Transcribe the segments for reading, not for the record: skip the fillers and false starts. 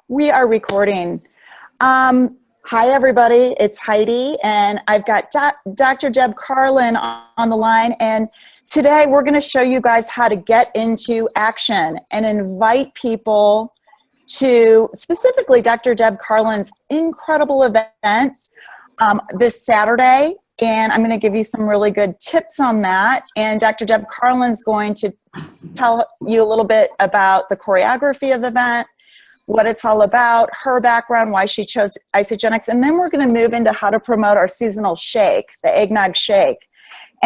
We are recording. Hi, everybody. It's Heidi, and I've got Dr. Deb Carlin on the line. And today we're going to show you guys how to get into action and invite people to specifically Dr. Deb Carlin's incredible event this Saturday. And I'm going to give you some really good tips on that. And Dr. Deb Carlin's going to tell you a little bit about the choreography of the event, what it's all about, her background, why she chose Isagenix, and then we're going to move into how to promote our seasonal shake, the eggnog shake.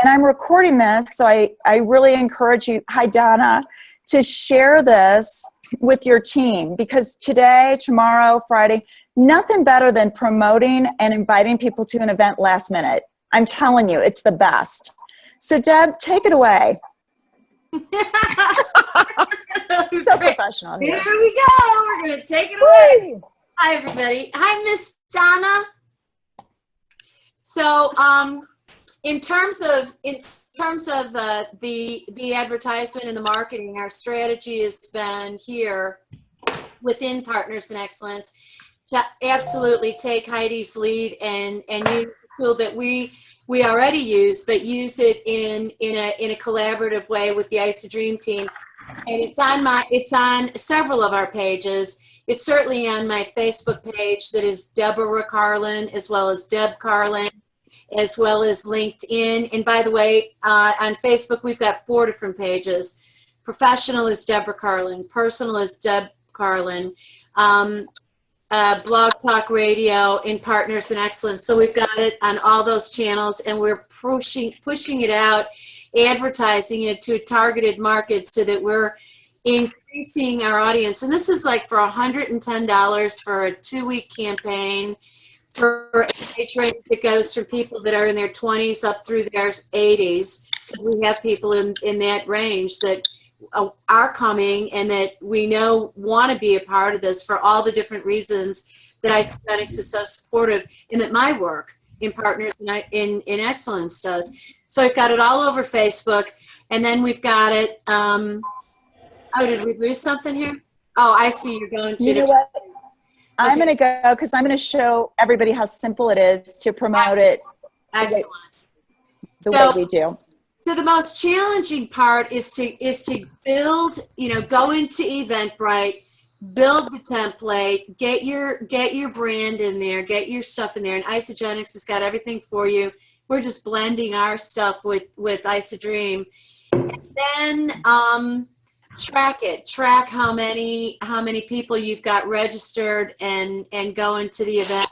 And I'm recording this, so I really encourage you, hi Donna, to share this with your team, because today, tomorrow, Friday, nothing better than promoting and inviting people to an event last minute. I'm telling you, it's the best. So Deb, take it away. So professional. Here we go. We're going to take it away. Hi, everybody. Hi, Miss Donna. So, in terms of the advertisement and the marketing, our strategy has been here within Partners in Excellence to absolutely take Heidi's lead and use the tool that we already use, but use it in a collaborative way with the IsaDream team. And it's on several of our pages. It's certainly on my Facebook page that is Deborah Carlin, as well as Deb Carlin, as well as LinkedIn. And by the way, on Facebook, we've got 4 different pages. Professional is Deborah Carlin. Personal is Deb Carlin. Blog Talk Radio in Partners in Excellence. So we've got it on all those channels, and we're pushing it out, advertising it to a targeted market so that we're increasing our audience. And this is like for $110 for a 2-week campaign for an age range that goes from people that are in their 20s up through their 80s, because we have people in that range that are coming and that we know want to be a part of this for all the different reasons that Isagenix is so supportive, and that my work in Partners in Excellence does. So we've got it all over Facebook, and then we've got it. Oh, did we lose something here? Oh, I see you're going to. You know what? I'm going to go because I'm going to show everybody how simple it is to promote it. Excellent. The way we do. So the most challenging part is to build, go into Eventbrite, build the template, get your brand in there, get your stuff in there, and Isagenix has got everything for you. We're just blending our stuff with IsaDream, and then track how many people you've got registered and go into the event,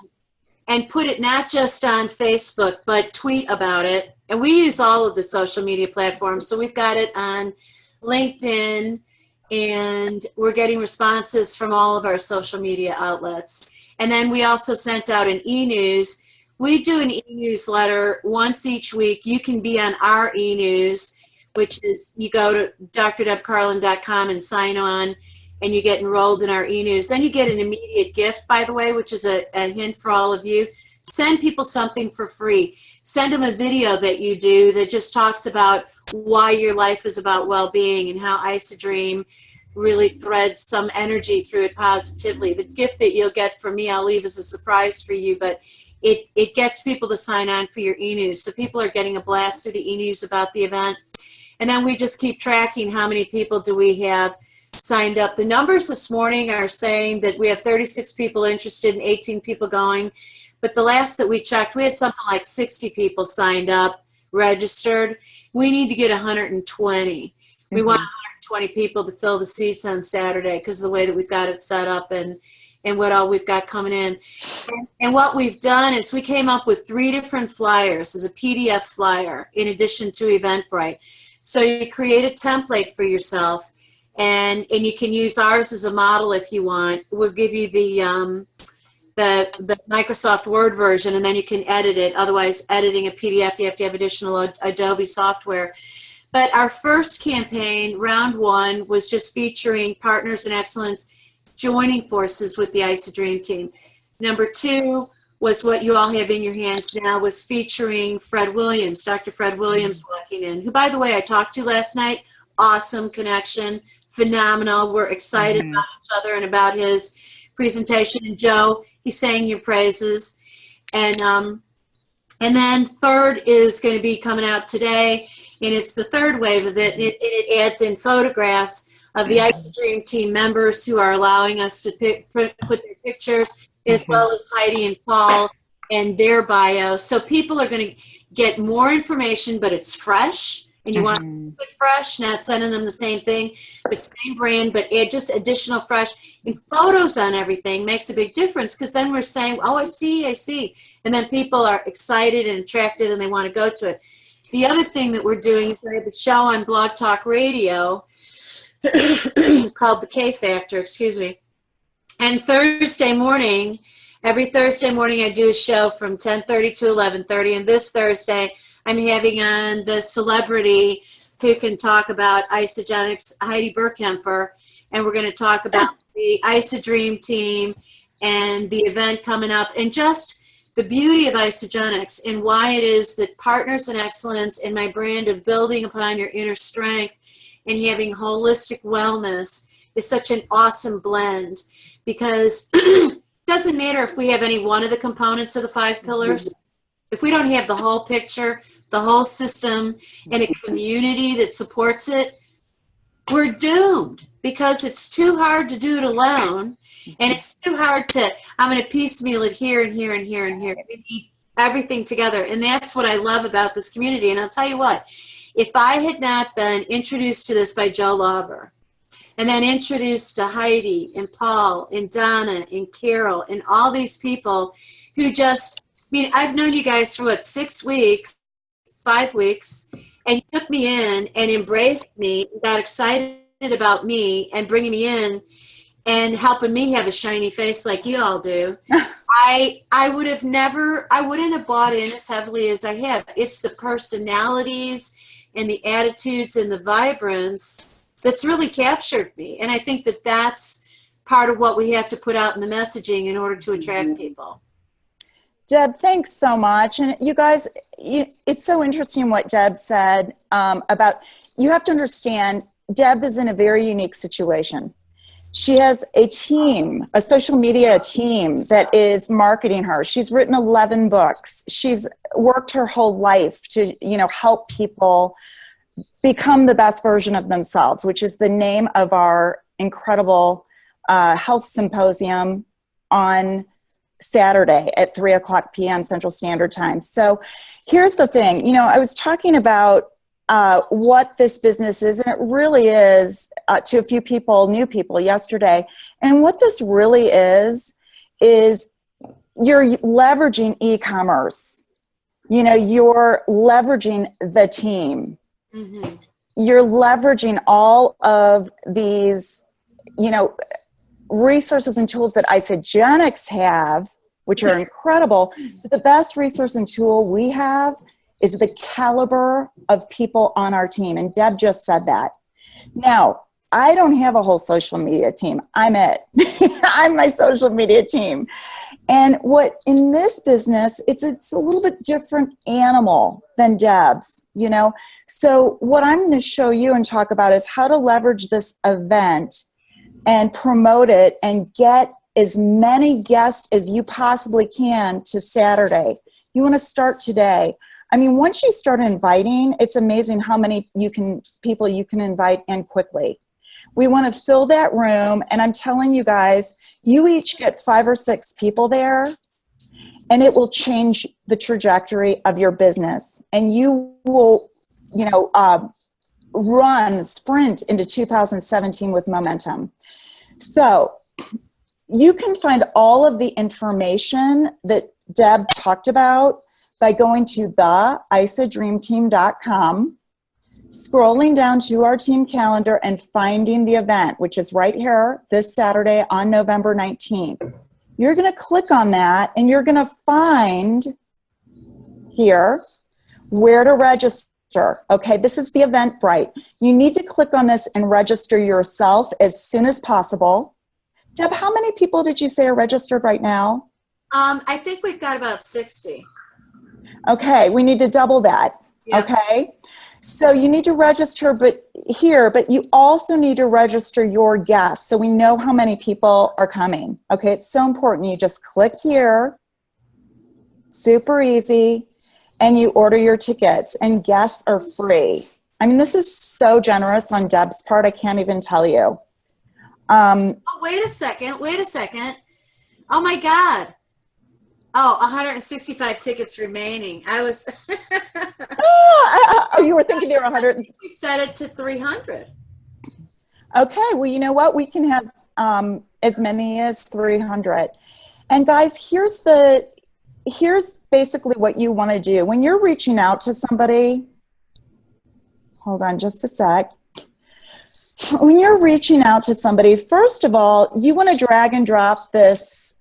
and put it not just on Facebook, but tweet about it. And we use all of the social media platforms. So we've got it on LinkedIn, and we're getting responses from all of our social media outlets. And then we also sent out an e-news. We do an e-newsletter once each week. You can be on our e-news, which is you go to drdebcarlin.com and sign on, and you get enrolled in our e-news. Then you get an immediate gift, by the way, which is a hint for all of you. Send people something for free. Send them a video that you do that just talks about why your life is about well-being and how IsaDream really threads some energy through it positively. The gift that you'll get from me, I'll leave as a surprise for you, but it gets people to sign on for your e-news. So people are getting a blast through the e-news about the event. And then we just keep tracking how many people do we have signed up. The numbers this morning are saying that we have 36 people interested and 18 people going. But the last that we checked, we had something like 60 people signed up, registered. We need to get 120. Mm-hmm. We want 120 people to fill the seats on Saturday because of the way that we've got it set up and what all we've got coming in. And what we've done is we came up with 3 different flyers as a PDF flyer in addition to Eventbrite. So you create a template for yourself, and you can use ours as a model if you want. We'll give you the Microsoft Word version, and then you can edit it. Otherwise, editing a PDF, you have to have additional Adobe software. But our first campaign, round 1, was just featuring Partners in Excellence joining forces with the IsaDream team. Number 2 was what you all have in your hands now, was featuring Fred Williams, Dr. Fred Williams walking in, who, by the way, I talked to last night. Awesome connection, phenomenal. We're excited about each other and about his presentation. And Joe, he sang your praises. And then third is going to be coming out today, and it's the third wave of it. It adds in photographs of the Ice Dream team members who are allowing us to put their pictures, as well as Heidi and Paul and their bio. So people are going to get more information, but it's fresh. And you want to keep it fresh, not sending them the same thing, but same brand, but add just additional fresh. And photos on everything makes a big difference, because then we're saying, oh, I see. And then people are excited and attracted and they want to go to it. The other thing that we're doing is we have a show on Blog Talk Radio called The K Factor, excuse me. And Thursday morning, every Thursday morning, I do a show from 10:30 to 11:30. And this Thursday, I'm having on the celebrity who can talk about Isagenix, Heidi Burkemper, and we're going to talk about the Isadream team and the event coming up, and just the beauty of Isagenix and why it is that Partners in Excellence and my brand of building upon your inner strength and having holistic wellness is such an awesome blend, because it doesn't matter if we have any one of the components of the 5 pillars. If we don't have the whole picture, the whole system, and a community that supports it, we're doomed, because it's too hard to do it alone, and it's too hard to, I'm going to piecemeal it here and here and here and here. We need everything together, and that's what I love about this community. And I'll tell you what, if I had not been introduced to this by Joe Lauber, and then introduced to Heidi and Paul and Donna and Carol and all these people who just, I've known you guys for 6 weeks, 5 weeks, and you took me in and embraced me, got excited about me and bringing me in and helping me have a shiny face like you all do. I wouldn't have bought in as heavily as I have. It's the personalities and the attitudes and the vibrance that's really captured me. And I think that that's part of what we have to put out in the messaging in order to attract people. Deb, thanks so much. And you guys, it's so interesting what Deb said about, you have to understand, Deb is in a very unique situation. She has a team, a social media team that is marketing her. She's written 11 books. She's worked her whole life to, help people become the best version of themselves, which is the name of our incredible health symposium on Saturday at 3:00 p.m. Central Standard Time. So here's the thing, I was talking about what this business is, and it really is to a few people, new people yesterday. And what this really is you're leveraging e-commerce. You're leveraging the team. Mm-hmm. You're leveraging all of these, resources and tools that Isagenix have, which are incredible. But the best resource and tool we have is the caliber of people on our team. And Deb just said that. Now, I don't have a whole social media team. I'm it. I'm my social media team. And what in this business, it's a little bit different animal than Deb's, So what I'm going to show you and talk about is how to leverage this event and promote it and get as many guests as you possibly can to Saturday. You want to start today. Once you start inviting, it's amazing how many people you can invite in quickly. We want to fill that room, and I'm telling you guys, you each get 5 or 6 people there, and it will change the trajectory of your business. And you will, sprint into 2017 with momentum. So you can find all of the information that Deb talked about by going to theisadreamteam.com, scrolling down to our team calendar and finding the event, which is right here this Saturday on November 19th. You're going to click on that and you're going to find here where to register. Okay, this is the Eventbrite. You need to click on this and register yourself as soon as possible. Deb, how many people did you say are registered right now? I think we've got about 60. Okay, we need to double that. Yeah. Okay, So you need to register but you also need to register your guests so we know how many people are coming. Okay, it's so important. You just click here, super easy, and you order your tickets, and guests are free. I mean, this is so generous on Deb's part, I can't even tell you. Oh, wait a second. Oh my God. Oh, 165 tickets remaining. I was. Oh, you were thinking there were 100. We set it to 300. Okay, well, you know what? We can have as many as 300. And guys, here's basically what you want to do. When you're reaching out to somebody, hold on just a sec. When you're reaching out to somebody, first of all, you want to drag and drop this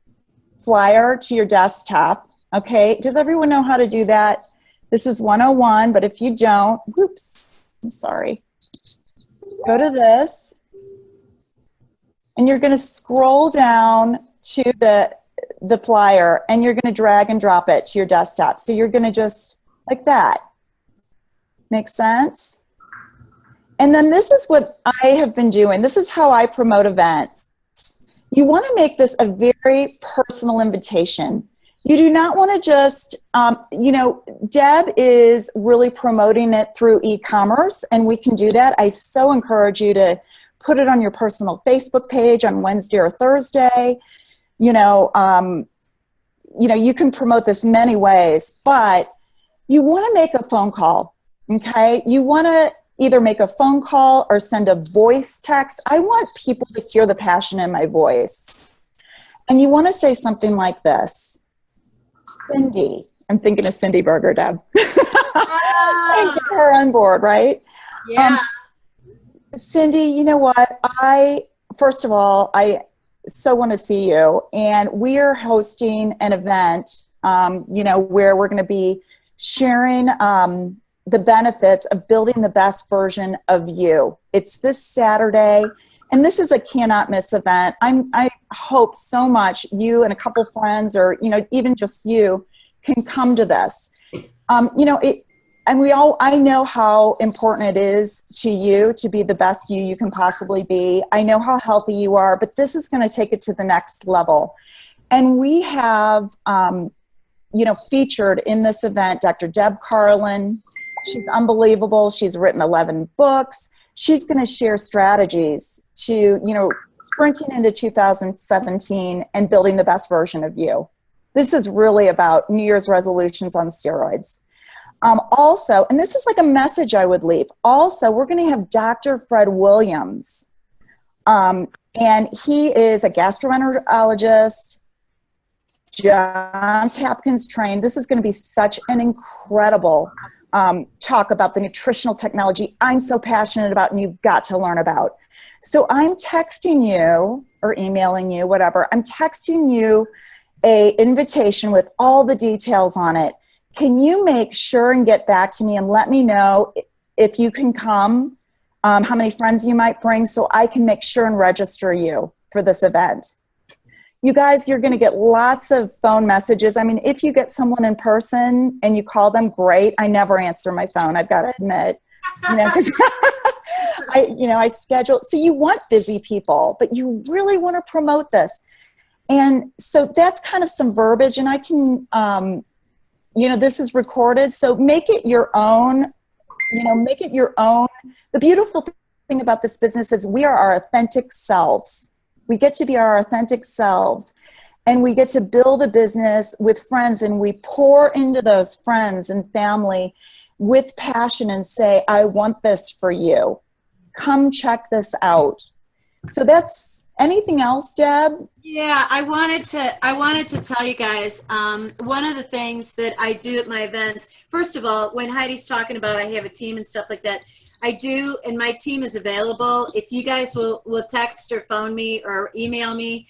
flyer to your desktop. Okay, does everyone know how to do that? This is 101, but if you don't, whoops, I'm sorry. Go to this, and you're going to scroll down to the flyer, and you're going to drag and drop it to your desktop. So you're going to just, like that. Make sense? And then this is what I have been doing. This is how I promote events. You want to make this a very personal invitation. You do not want to just, Deb is really promoting it through e-commerce, and we can do that. I so encourage you to put it on your personal Facebook page on Wednesday or Thursday. You can promote this many ways, but you want to make a phone call, okay? You want to either make a phone call or send a voice text. I want people to hear the passion in my voice. And you want to say something like this. Cindy, I'm thinking of Cindy Berger, Deb. And get her on board, right? Yeah. Cindy, you know what? First of all, I so want to see you. And we are hosting an event, where we're going to be sharing the benefits of building the best version of you. It's this Saturday, and this is a cannot miss event. I hope so much you and a couple friends, or even just you, can come to this. I know how important it is to you to be the best you can possibly be. I know how healthy you are, but this is going to take it to the next level. And we have, featured in this event Dr. Deb Carlin. She's unbelievable. She's written 11 books. She's going to share strategies to, sprinting into 2017 and building the best version of you. This is really about New Year's resolutions on steroids. Also, and this is like a message I would leave. Also, we're going to have Dr. Fred Williams. And he is a gastroenterologist, Johns Hopkins trained. This is going to be such an incredible talk about the nutritional technology I'm so passionate about and you've got to learn about. So I'm texting you or emailing you, whatever. I'm texting you a invitation with all the details on it. Can you make sure and get back to me and let me know if you can come, how many friends you might bring, so I can make sure and register you for this event. You guys, you're going to get lots of phone messages. I mean, if you get someone in person and you call them, great. I never answer my phone, I've got to admit. Because I schedule. So you want busy people, but you really want to promote this. And so that's kind of some verbiage, and I can, this is recorded, so make it your own, make it your own. The beautiful thing about this business is we are our authentic selves. We get to be our authentic selves, and we get to build a business with friends, and we pour into those friends and family with passion and say, I want this for you. Come check this out. So that's, anything else, Deb? Yeah, I wanted to tell you guys, one of the things that I do at my events, first of all, when Heidi's talking about I have a team and stuff like that, I do, and my team is available. If you guys will text or phone me or email me,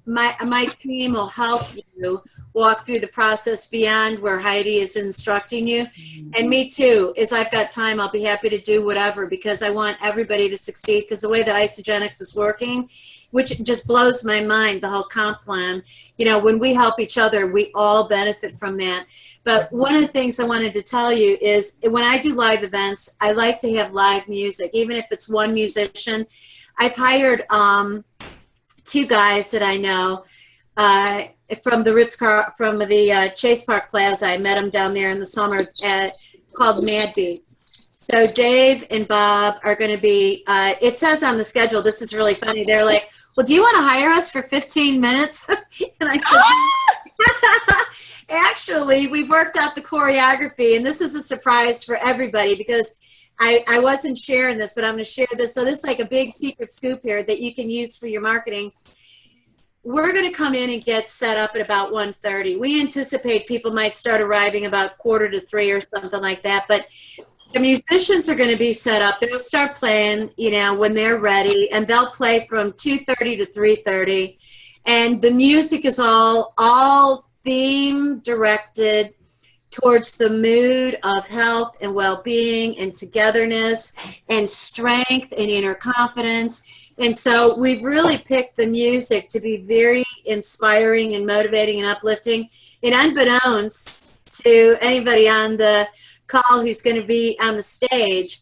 my team will help you walk through the process beyond where Heidi is instructing you. And me too, as I've got time, I'll be happy to do whatever, because I want everybody to succeed, because the way that Isagenix is working, which just blows my mind, the whole comp plan. You know, when we help each other, we all benefit from that. But one of the things I wanted to tell you is when I do live events, I like to have live music, even if it's one musician. I've hired two guys that I know from the Chase Park Plaza. I met them down there in the summer called Mad Beats. So Dave and Bob are going to be, it says on the schedule, this is really funny. They're like, well, do you want to hire us for 15 minutes? And I said, actually, we've worked out the choreography, and this is a surprise for everybody because I wasn't sharing this, but I'm going to share this. So this is like a big secret scoop here that you can use for your marketing. We're going to come in and get set up at about 1:30. We anticipate people might start arriving about 2:45 or something like that, but the musicians are going to be set up. They'll start playing, you know, when they're ready, and they'll play from 2:30 to 3:30. And the music is all theme directed towards the mood of health and well-being and togetherness and strength and inner confidence. And so we've really picked the music to be very inspiring and motivating and uplifting. And unbeknownst to anybody on the call who's going to be on the stage,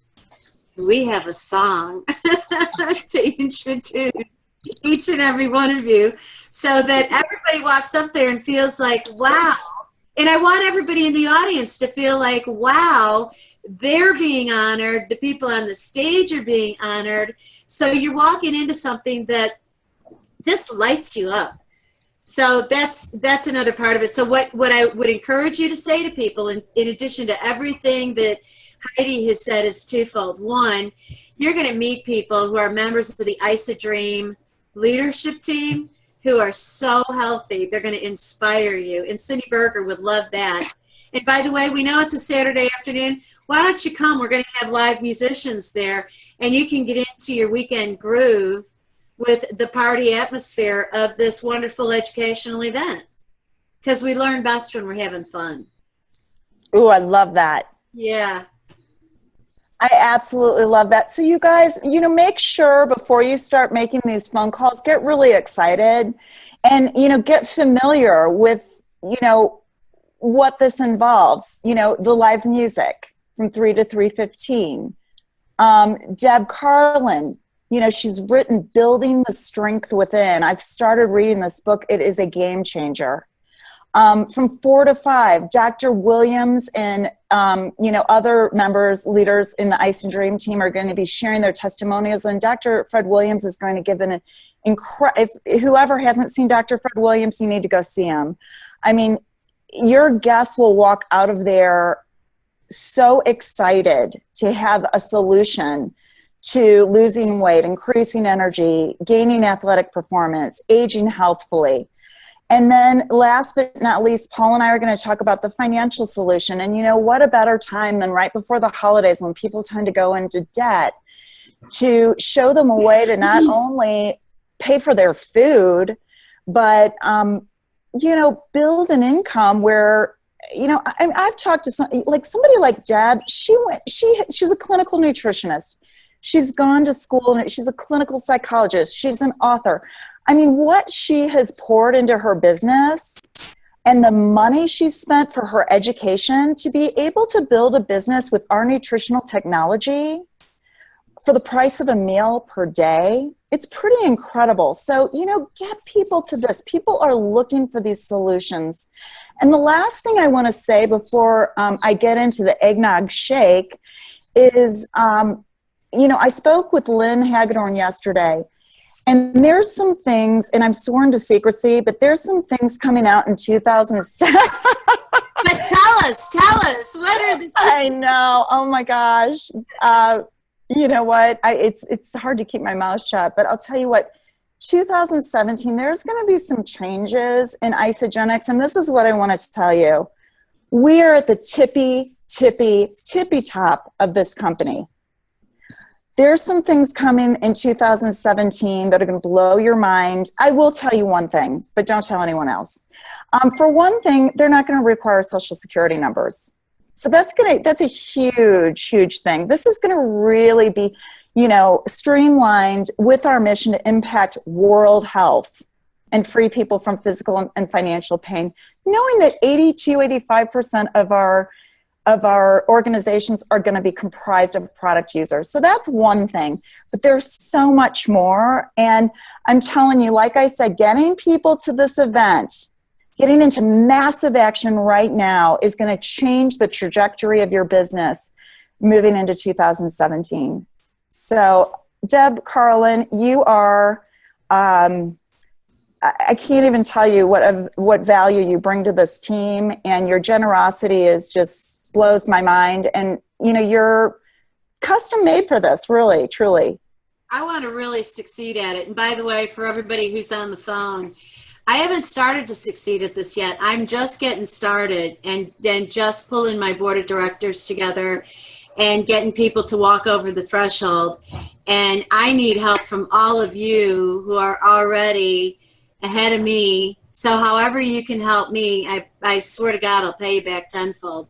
we have a song to introduce each and every one of you so that everybody walks up there and feels like, wow. And I want everybody in the audience to feel like, wow, they're being honored. The people on the stage are being honored. So you're walking into something that just lights you up. So that's another part of it. So what I would encourage you to say to people, in addition to everything that Heidi has said, is twofold. One, you're going to meet people who are members of the IsaDream leadership team who are so healthy. They're going to inspire you. And Cindy Berger would love that. And by the way, we know it's a Saturday afternoon. Why don't you come? We're going to have live musicians there, and you can get into your weekend groove with the party atmosphere of this wonderful educational event, because we learn best when we're having fun. Ooh, I love that. Yeah. I absolutely love that. So you guys, you know, make sure before you start making these phone calls, get really excited and, you know, get familiar with, you know, what this involves. You know, the live music from 3 to 3:15. Deb Carlin, you know, she's written Building the Strength Within. I've started reading this book. It is a game changer. From 4 to 5, Dr. Williams and, you know, other members, leaders in the IsaDream team are going to be sharing their testimonials. And Dr. Fred Williams is going to give an incredible, if whoever hasn't seen Dr. Fred Williams, you need to go see him. I mean, your guests will walk out of there so excited to have a solution to losing weight, increasing energy, gaining athletic performance, aging healthfully. And then last but not least, Paul and I are going to talk about the financial solution. And you know, what a better time than right before the holidays when people tend to go into debt to show them a way to not only pay for their food, but, you know, build an income where, you know, I've talked to somebody like Deb. She's a clinical nutritionist. She's gone to school and she's a clinical psychologist. She's an author. I mean, what she has poured into her business and the money she spent for her education to be able to build a business with our nutritional technology for the price of a meal per day, it's pretty incredible. So, you know, get people to this. People are looking for these solutions. And the last thing I want to say before I get into the eggnog shake is, you know, I spoke with Lynn Hagedorn yesterday. And there's some things, and I'm sworn to secrecy, but there's some things coming out in 2007. But tell us, what are the things? I know. Oh my gosh. You know what? It's hard to keep my mouth shut, but I'll tell you what, 2017, there's going to be some changes in Isagenix, and this is what I want to tell you. We are at the tippy top of this company. There's some things coming in 2017 that are going to blow your mind. I will tell you one thing, but don't tell anyone else. For one thing, they're not going to require Social Security numbers. So that's a huge, huge thing. This is going to really be, streamlined with our mission to impact world health and free people from physical and financial pain, knowing that 85% of our organizations are going to be comprised of product users. So that's one thing, but there's so much more. And I'm telling you, like I said, getting people to this event, getting into massive action right now is going to change the trajectory of your business moving into 2017. So Deb Carlin, you are, I can't even tell you what value you bring to this team, and your generosity is just blows my mind. And you're custom made for this, really, truly. I want to really succeed at it. And by the way, for everybody who's on the phone, I haven't started to succeed at this yet. I'm just getting started and just pulling my board of directors together and getting people to walk over the threshold. And I need help from all of you who are already ahead of me. So however you can help me, I swear to God, I'll pay you back tenfold.